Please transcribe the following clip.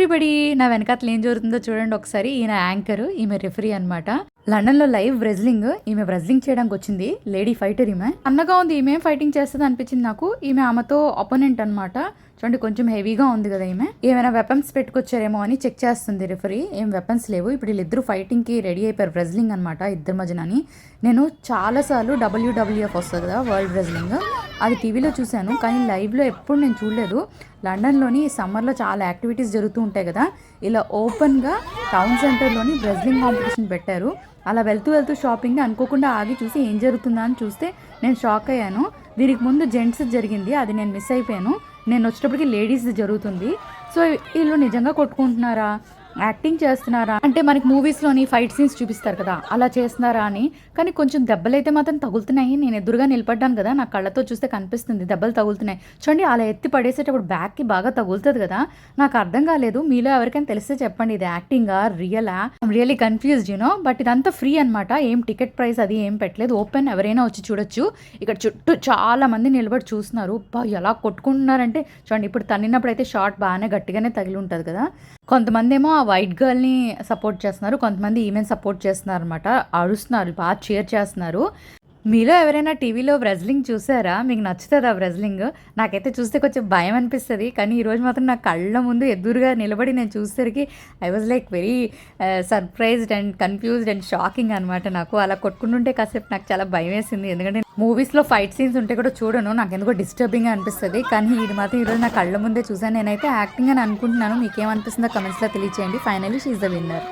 Everybody నా వెనకాతలు ఏం జరుగుతుందో చూడండి ఒకసారి. ఈయన యాంకర్, ఈమె రెఫరీ అనమాట. లండన్లో లైవ్ రెజ్లింగ్, ఈమె రెజ్లింగ్ చేయడానికి వచ్చింది. లేడీ ఫైటర్ ఈమె. అన్నగా ఉంది, ఈమె ఫైటింగ్ చేస్తుంది అనిపించింది నాకు. ఈమె ఆమెతో అపోనెంట్ అనమాట. చూడండి కొంచెం హెవీగా ఉంది కదా ఈమె. ఏమైనా వెపన్స్ పెట్టుకొచ్చారేమో అని చెక్ చేస్తుంది రెఫరీ. ఏం వెపన్స్ లేవు. ఇప్పుడు వీళ్ళిద్దరు ఫైటింగ్కి రెడీ అయిపోయారు. రెజ్లింగ్ అనమాట ఇద్దరు మధ్యనని. నేను చాలాసార్లు WWF వస్తుంది కదా, వరల్డ్ రెజ్లింగ్, అది టీవీలో చూశాను కానీ లైవ్లో ఎప్పుడు నేను చూడలేదు. లండన్లోని సమ్మర్లో చాలా యాక్టివిటీస్ జరుగుతూ ఉంటాయి కదా, ఇలా ఓపెన్గా టౌన్ సెంటర్లోని రెజ్లింగ్ కాంపిటీషన్ పెట్టారు. అలా వెళ్తూ వెళ్తూ షాపింగ్ అనుకోకుండా ఆగి చూసి ఏం జరుగుతుందా అని చూస్తే నేను షాక్ అయ్యాను. దీనికి ముందు జెంట్స్ జరిగింది, అది నేను మిస్ అయిపోయాను. నేను వచ్చేటప్పటికి లేడీస్ జరుగుతుంది. సో వీళ్ళు నిజంగా కొట్టుకుంటున్నారా, యాక్టింగ్ చేస్తున్నారా అంటే మనకి మూవీస్లోని ఫైట్ సీన్స్ చూపిస్తారు కదా, అలా చేస్తున్నారా అని. కానీ కొంచెం దెబ్బలు అయితే మాత్రం తగులుతున్నాయి. నేను ఎదురుగా నిలబడ్డాను కదా, నా కళ్ళతో చూస్తే కనిపిస్తుంది దెబ్బలు తగులుతున్నాయి. చూడండి అలా ఎత్తి పడేసేటప్పుడు బ్యాక్కి బాగా తగులుతుంది కదా. నాకు అర్థం కాలేదు, మీలో ఎవరికైనా తెలిస్తే చెప్పండి, ఇది యాక్టింగా రియలా? Really confused you know. బట్ ఇదంతా ఫ్రీ అనమాట, ఏం టికెట్ ప్రైస్ అది ఏం పెట్టలేదు, ఓపెన్, ఎవరైనా వచ్చి చూడొచ్చు. ఇక్కడ చుట్టూ చాలా మంది నిలబడి చూస్తున్నారు. ఎలా కొట్టుకుంటున్నారంటే చూడండి. ఇప్పుడు తన్నినప్పుడు అయితే షార్ట్ బాగానే గట్టిగానే తగిలి ఉంటుంది కదా. కొంతమంది ఏమో ఆ వైట్ గర్ల్ని సపోర్ట్ చేస్తున్నారు, కొంతమంది ఈమెను సపోర్ట్ చేస్తున్నారు అనమాట. అరుస్తున్నారు, బాగా చీర్ చేస్తున్నారు. మీలో ఎవరైనా టీవీలో రెజ్లింగ్ చూసారా? మీకు నచ్చుతుంది ఆ రెజ్లింగ్? నాకైతే చూస్తే కొంచెం భయం అనిపిస్తుంది. కానీ ఈరోజు మాత్రం నా కళ్ళ ముందు ఎదురుగా నిలబడి నేను చూసేసరికి I was like very surprised and confused and shocking అనమాట. నాకు అలా కొట్టుకుంటుంటే కాసేపు నాకు చాలా భయం వేసింది. ఎందుకంటే మూవీస్లో ఫైట్ సీన్స్ ఉంటే కూడా చూడను, నాకు ఎందుకో డిస్టర్బింగ్ అనిపిస్తుంది. కానీ ఇది మాత్రం ఈరోజు నా కళ్ళ ముందే చూసాను. నేనైతే యాక్టింగ్ అని అనుకుంటున్నాను. మీకేమనిపిస్తుందో కమెంట్స్లో తెలియచేయండి. Finally she is the winner.